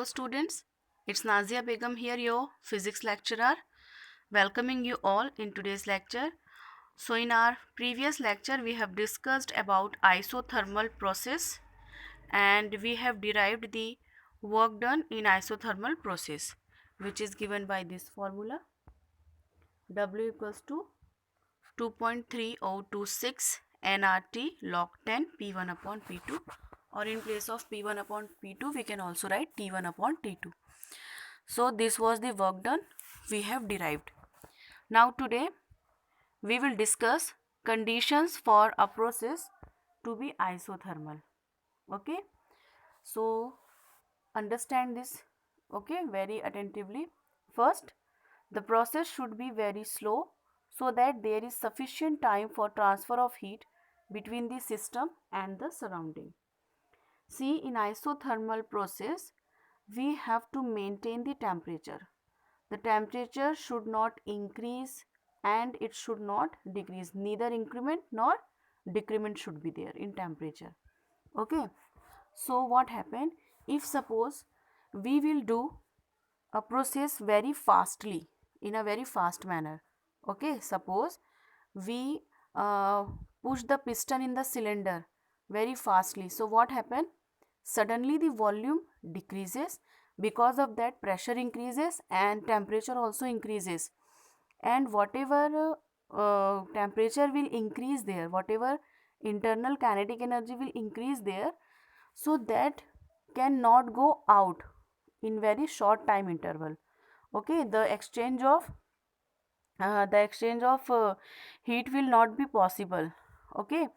Hello students, it's Nazia Begum here, your physics lecturer, welcoming you all in today's lecture. So in our previous lecture we have discussed about isothermal process and we have derived the work done in isothermal process, which is given by this formula. W equals to 2.3026 nRT log 10 P1 upon P2, or in place of P1 upon P2 we can also write T1 upon T2. So this was the work done we have derived. Now today we will discuss conditions for a process to be isothermal. Okay, so understand this, okay, very attentively. First, the process should be very slow so that there is sufficient time for transfer of heat between the system and the surrounding. See, in isothermal process we have to maintain the temperature. The temperature should not increase and it should not decrease. Neither increment nor decrement should be there in temperature. Okay. So what happened? If suppose we will do a process very fastly, in a very fast manner. Okay. Suppose we push the piston in the cylinder very fastly. So what happened? Suddenly the volume decreases. Because of that, pressure increases and temperature also increases, and whatever temperature will increase there, whatever internal kinetic energy will increase there, so that cannot go out in very short time interval. Okay, the exchange of heat will not be possible. Okay,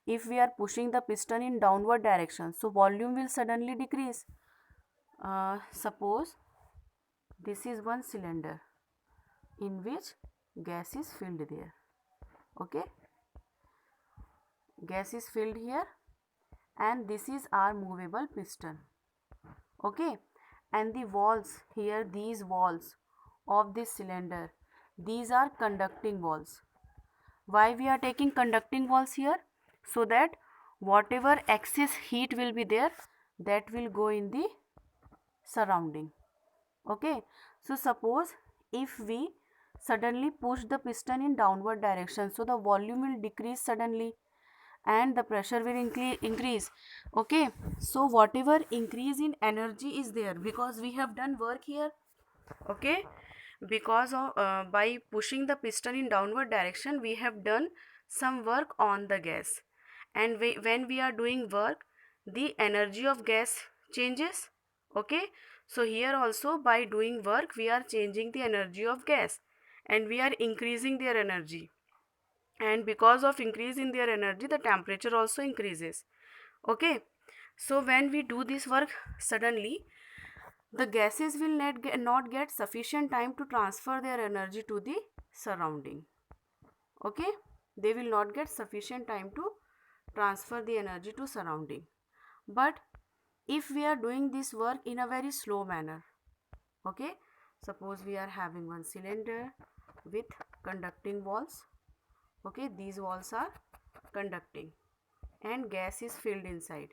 if we are pushing the piston in downward direction, so volume will suddenly decrease. Suppose this is one cylinder in which gas is filled there. Okay, gas is filled here and this is our movable piston. Okay, and the walls here, these walls of this cylinder, these are conducting walls. Why we are taking conducting walls here? So that whatever excess heat will be there, that will go in the surrounding. Okay, so suppose if we suddenly push the piston in downward direction, so the volume will decrease suddenly and the pressure will increase. Okay, so whatever increase in energy is there, because we have done work here. Okay, because of by pushing the piston in downward direction we have done some work on the gas, and when we are doing work the energy of gas changes. Okay, so here also by doing work we are changing the energy of gas and we are increasing their energy, and because of increase in their energy the temperature also increases. Okay, so when we do this work, suddenly the gases will not get sufficient time to transfer their energy to the surrounding. Okay, they will not get sufficient time to transfer the energy to surrounding. But if we are doing this work in a very slow manner, okay, suppose we are having one cylinder with conducting walls. Okay, these walls are conducting and gas is filled inside.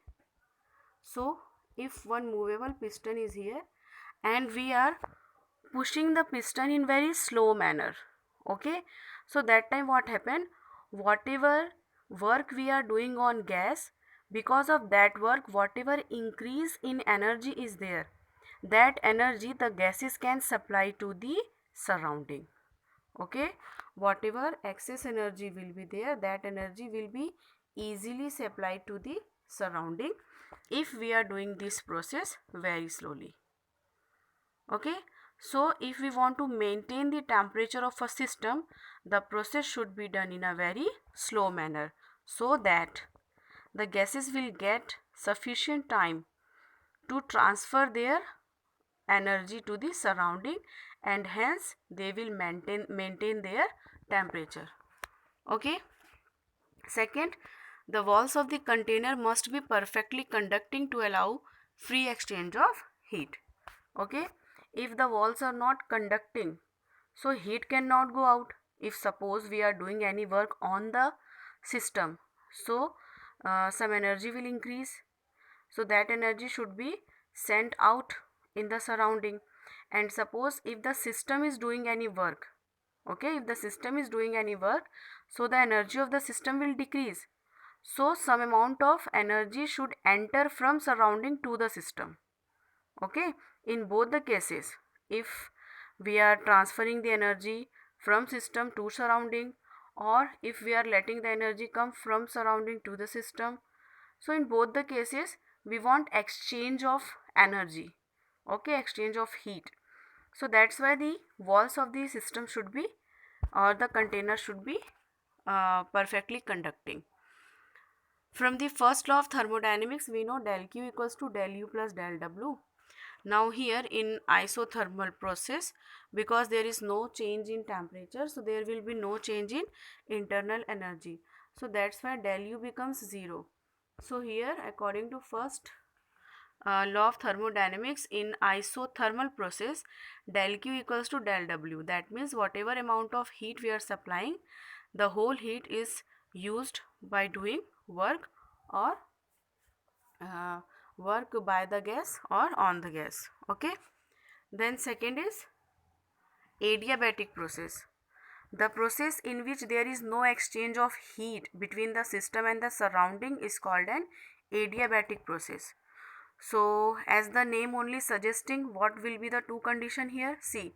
So if one movable piston is here and we are pushing the piston in very slow manner, okay, so that time what happened, whatever work we are doing on gas, because of that work whatever increase in energy is there, that energy the gases can supply to the surrounding. Okay, whatever excess energy will be there, that energy will be easily supplied to the surrounding if we are doing this process very slowly. Okay, so if we want to maintain the temperature of a system, the process should be done in a very slow manner so that the gases will get sufficient time to transfer their energy to the surrounding, and hence they will maintain their temperature. Okay, second, the walls of the container must be perfectly conducting to allow free exchange of heat. Okay, if the walls are not conducting, so heat cannot go out. If suppose we are doing any work on the system, so some energy will increase, so that energy should be sent out in the surrounding. And suppose if the system is doing any work, okay, if the system is doing any work, so the energy of the system will decrease. So some amount of energy should enter from surrounding to the system. Okay, in both the cases, if we are transferring the energy from system to surrounding, or if we are letting the energy come from surrounding to the system, so in both the cases we want exchange of energy, okay, exchange of heat. So that's why the walls of the system should be, or the container should be perfectly conducting. From the first law of thermodynamics, we know del Q equals to del U plus del W. Now here in isothermal process, because there is no change in temperature, so there will be no change in internal energy. So that's why del U becomes 0. So here, according to first law of thermodynamics, in isothermal process, del Q equals to del W. That means whatever amount of heat we are supplying, the whole heat is used by doing work, or uh, work by the gas or on the gas. Okay. Then second is adiabatic process. The process in which there is no exchange of heat between the system and the surrounding is called an adiabatic process. So as the name only suggesting, what will be the two condition here? See,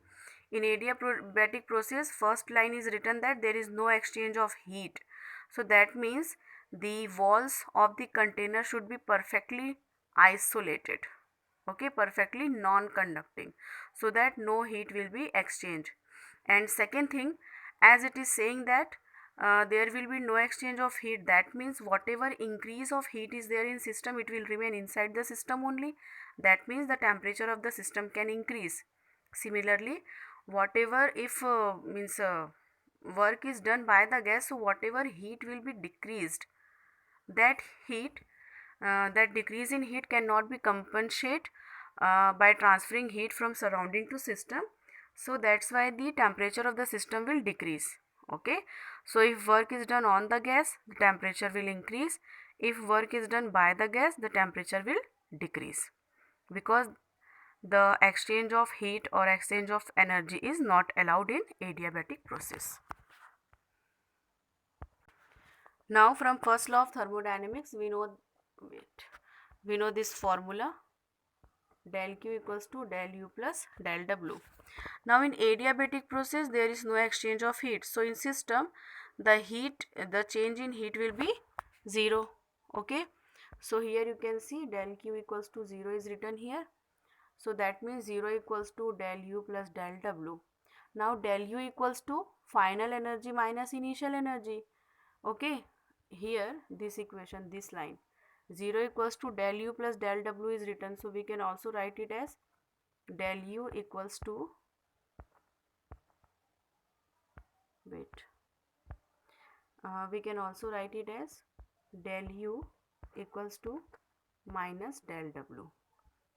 in adiabatic process, first line is written that there is no exchange of heat. So that means the walls of the container should be perfectly isolated, okay, perfectly non-conducting, so that no heat will be exchanged. And second thing, as it is saying that there will be no exchange of heat, that means whatever increase of heat is there in system, it will remain inside the system only. That means the temperature of the system can increase. Similarly, whatever if means work is done by the gas, so whatever heat will be decreased, that heat, that decrease in heat cannot be compensated by transferring heat from surrounding to system. So that's why the temperature of the system will decrease. Okay, so if work is done on the gas, the temperature will increase. If work is done by the gas, the temperature will decrease, because the exchange of heat or exchange of energy is not allowed in adiabatic process. Now from first law of thermodynamics, we know, we know this formula, del Q equals to del U plus del W. Now in adiabatic process, there is no exchange of heat. So in system, the change in heat will be 0. Okay. So here you can see del Q equals to 0 is written here. So that means 0 equals to del U plus del W. Now del U equals to final energy minus initial energy. Okay. Here this equation, this line, 0 equals to del U plus del W is written. So we can also write it as del U equals to, we can also write it as del U equals to minus del W.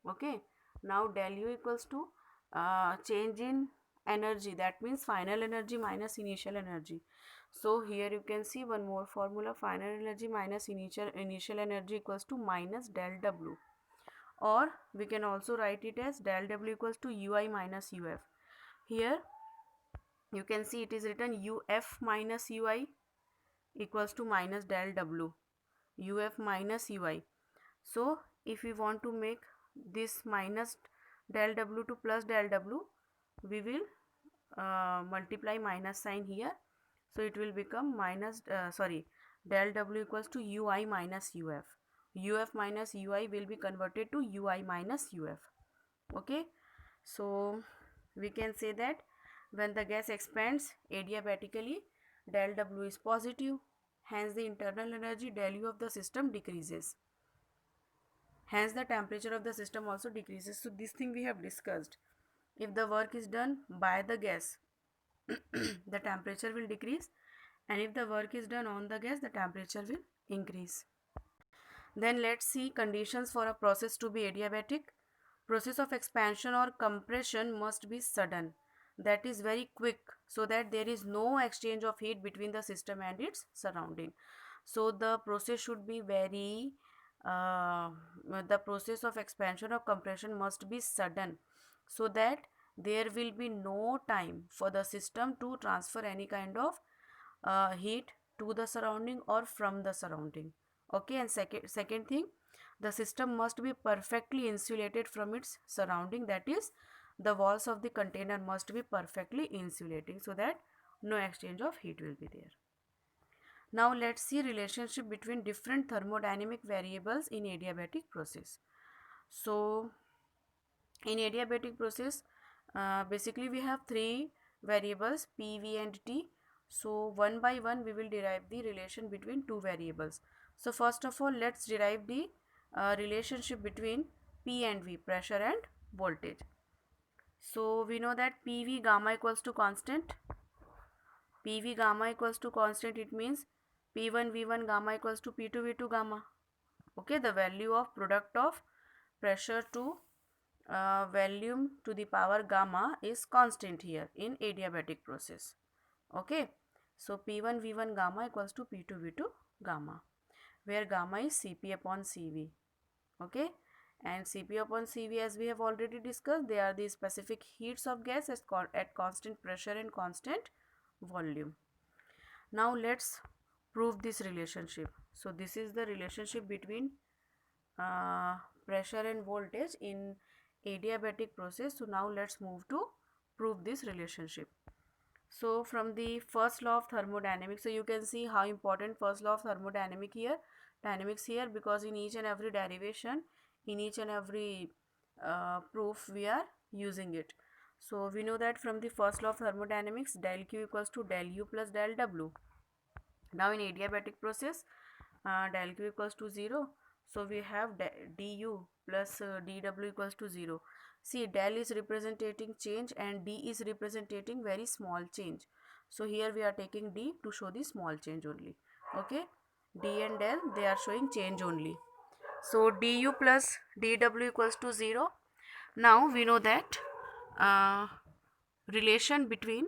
Okay. Now del U equals to change in energy, that means final energy minus initial energy. So here you can see one more formula, final energy minus initial energy equals to minus del W, or we can also write it as del W equals to Ui minus Uf. Here you can see it is written Uf minus Ui equals to minus del W, Uf minus Ui. So if we want to make this minus del W to plus del W, we will multiply minus sign here. So it will become minus del W equals to Ui minus Uf. Uf minus Ui will be converted to Ui minus Uf. Okay. So we can say that when the gas expands adiabatically, del W is positive, hence the internal energy del U of the system decreases. Hence the temperature of the system also decreases. So this thing we have discussed. If the work is done by the gas, the temperature will decrease, and if the work is done on the gas, the temperature will increase. Then let's see conditions for a process to be adiabatic. Process of expansion or compression must be sudden, that is very quick, so that there is no exchange of heat between the system and its surrounding. So the process should be very uh, the process of expansion or compression must be sudden, so that there will be no time for the system to transfer any kind of heat to the surrounding or from the surrounding. Okay, and second thing, the system must be perfectly insulated from its surrounding, that is, the walls of the container must be perfectly insulating, so that no exchange of heat will be there. Now let's see relationship between different thermodynamic variables in adiabatic process. So in adiabatic process, basically we have three variables P, V and T. So one by one we will derive the relation between two variables. So first of all, let's derive the relationship between P and V, pressure and voltage. So we know that PV gamma equals to constant. PV gamma equals to constant, it means P1 V1 gamma equals to P2 V2 gamma. Okay, the value of product of pressure to volume to the power gamma is constant here in adiabatic process. Okay, so P1 V1 gamma equals to P2 V2 gamma, where gamma is Cp upon Cv. Okay, and Cp upon Cv, as we have already discussed, they are the specific heats of gas at constant pressure and constant volume. Now let's prove this relationship. So this is the relationship between pressure and voltage in adiabatic process. So now let's move to prove this relationship. So from the first law of thermodynamics, so you can see how important first law of dynamics here, because in each and every derivation, in each and every proof, we are using it. So we know that from the first law of thermodynamics, del Q equals to del U plus del W. Now in adiabatic process, del Q equals to 0. So we have du plus dw equals to 0. See, del is representing change and d is representing very small change. So here we are taking d to show the small change only. Okay, d and del, they are showing change only. So du plus dw equals to 0. Now we know that relation between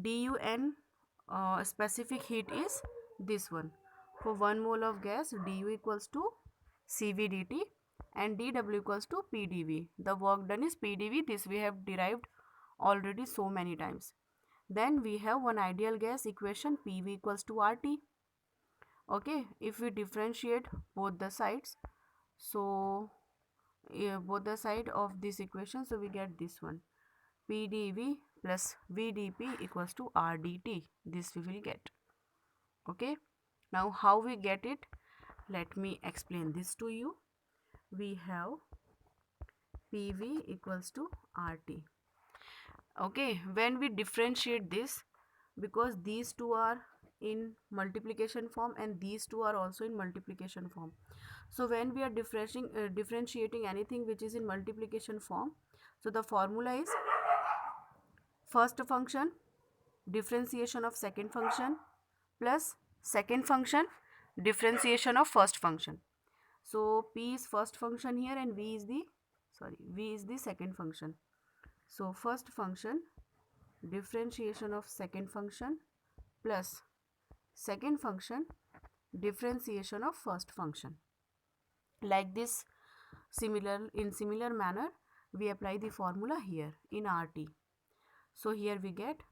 du and specific heat is this one. For 1 mole of gas, du equals to Cv dt and dw equals to pdv. The work done is pdv. This we have derived already so many times. Then we have one ideal gas equation, pv equals to RT. Okay, if we differentiate both the sides, so both the side of this equation, so we get this one, pdv plus vdp equals to rdt. This we will get. Okay, now how we get it, let me explain this to you. We have pv equals to rt. Okay, when we differentiate this, because these two are in multiplication form and these two are also in multiplication form, so when we are differentiating anything which is in multiplication form, so the formula is first function differentiation of second function plus second function differentiation of first function. So p is first function here and v is the second function. So first function differentiation of second function plus second function differentiation of first function. Like this, in similar manner, we apply the formula here in RT. So here we get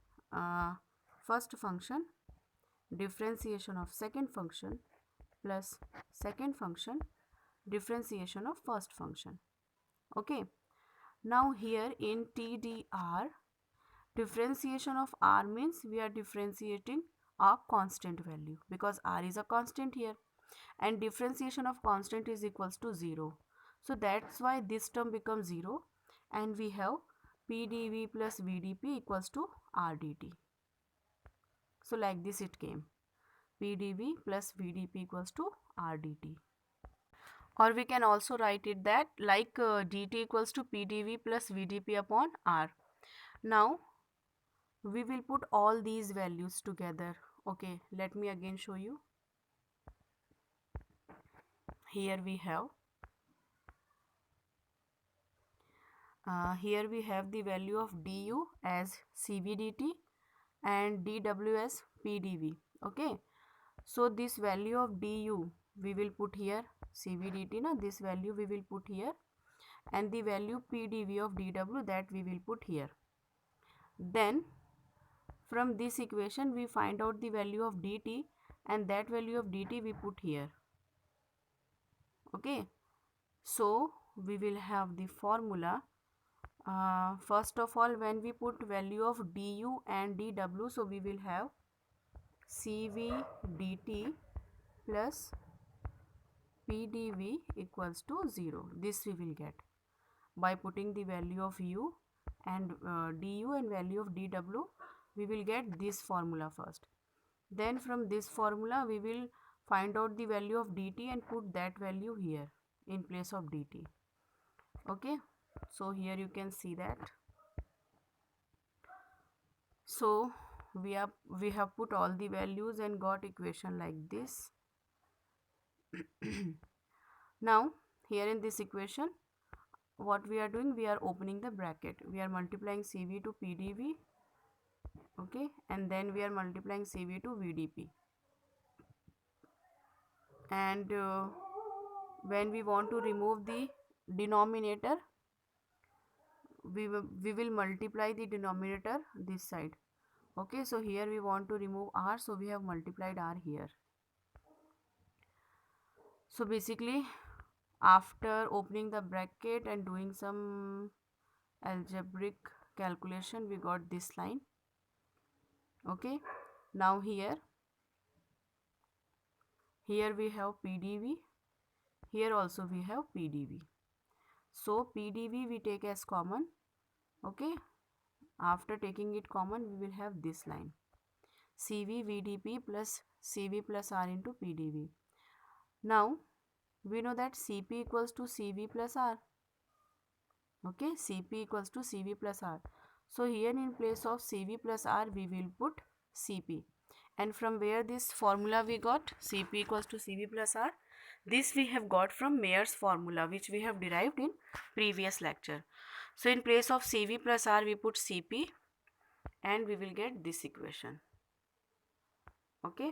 first function differentiation of second function plus second function differentiation of first function. Okay, now here in TDR, differentiation of R means we are differentiating a constant value, because R is a constant here, and differentiation of constant is equals to 0. So that's why this term becomes 0, and we have PdV plus VdP equals to RdT. So like this it came, PdV plus VdP equals to RdT. Or we can also write it that like dt equals to PdV plus VdP upon R. Now we will put all these values together. Okay, let me again show you. Here we have the value of du as Cv dt and dw as pdv. Okay, so this value of du we will put here CV dt na, this value we will put here, and the value PdV of dW, that we will put here. Then from this equation we find out the value of dt, and that value of dt we put here. Okay, so we will have the formula. First of all, when we put value of du and dw, so we will have CV dt plus PdV equals to 0. This we will get by putting the value of u and du and value of dw. We will get this formula first. Then from this formula we will find out the value of dt and put that value here in place of dt. Okay, so here you can see that. So we have put all the values and got equation like this. Now here in this equation, what we are doing, we are opening the bracket, we are multiplying CV to PdV, okay, and then we are multiplying CV to VdP, and when we want to remove the denominator, we will multiply the denominator this side. Okay, so here we want to remove r, so we have multiplied r here. So basically, after opening the bracket and doing some algebraic calculation, we got this line. Okay, now here we have PdV, here also we have PdV. So PdV we take as common. Okay, after taking it common, we will have this line, CV VdP plus CV plus R into PdV. Now we know that Cp equals to Cv plus R. Okay, Cp equals to Cv plus R. So here in place of Cv plus R we will put Cp. And from where this formula we got, Cp equals to Cv plus R, this we have got from Mayer's formula, which we have derived in previous lecture. So in place of Cv plus R we put Cp, and we will get this equation. Okay,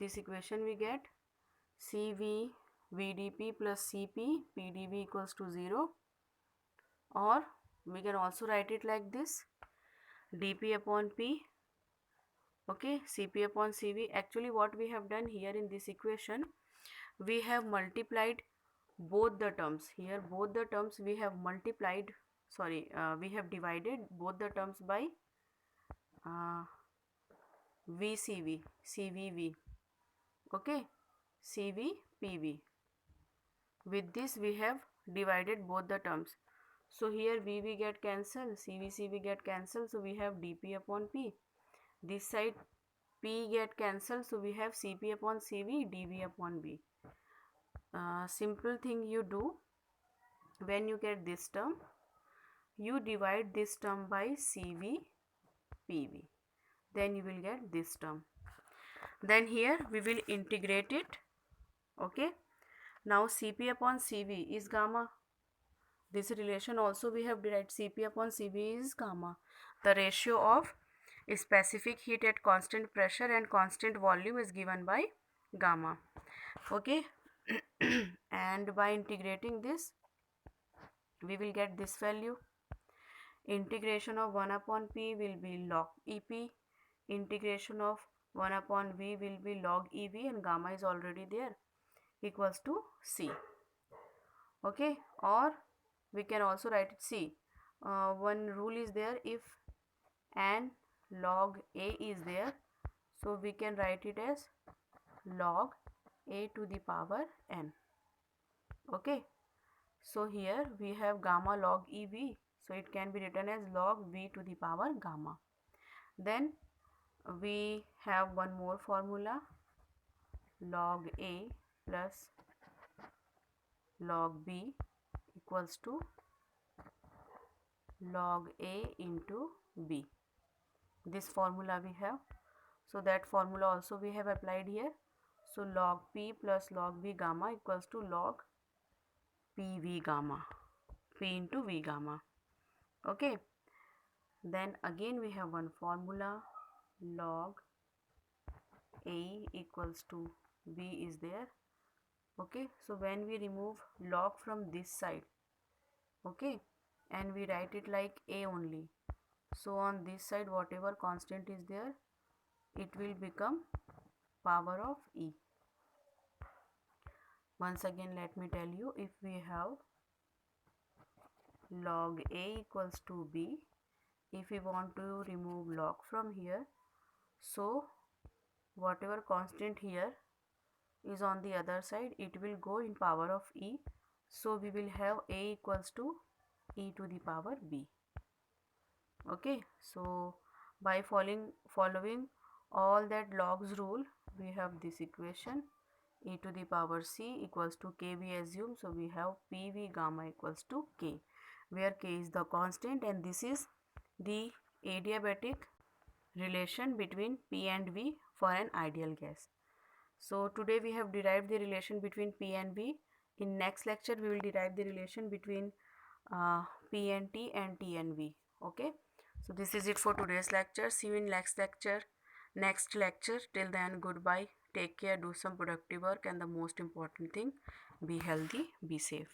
this equation we get CV VdP plus Cp PdV equals to 0, or we can also write it like this, dP upon P, okay, Cp upon Cv. Actually what we have done here in this equation, we have multiplied both the terms. Here both the terms we have multiplied, we have divided both the terms by VCV, CVV, okay, CV PV. With this we have divided both the terms. So here VV get cancelled, CV get cancelled, so we have dP upon P. This side P get cancelled, so we have Cp upon Cv, dV upon V. Simple thing you do, when you get this term, you divide this term by Cv PV, then you will get this term. Then here we will integrate it. Okay, now Cp upon Cv is gamma. This relation also we have derived, Cp upon Cv is gamma, the ratio of specific heat at constant pressure and constant volume is given by gamma. Okay, and by integrating this we will get this value. Integration of 1 upon P will be log Ep, integration of 1 upon V will be log Ev, and gamma is already there, equals to C. Okay, or we can also write it, see, one rule is there, if n log A is there, so we can write it as log A to the power n. Okay, so here we have gamma log Ev, so it can be written as log V to the power gamma. Then we have one more formula, log A plus log B equals to log A into B. This formula we have, so that formula also we have applied here. So log P plus log V gamma equals to log PV gamma, P into V gamma. Okay, then again we have one formula, log A equals to B is there. Okay, so when we remove log from this side, okay, and we write it like A only, so on this side whatever constant is there, it will become power of E. Once again let me tell you, if we have log A equals to B, if we want to remove log from here, so whatever constant here is on the other side, it will go in power of E, so we will have A equals to E to the power B. Okay, so by following all that logs rule, we have this equation, E to the power C equals to K we assume, so we have PV gamma equals to K, where K is the constant and this is the adiabatic relation between P and V for an ideal gas. So today we have derived the relation between P and V. In next lecture we will derive the relation between P and T and T and V. Okay, so this is it for today's lecture. See you in next lecture. Till then, goodbye. Take care, do some productive work, and the most important thing, be healthy, be safe.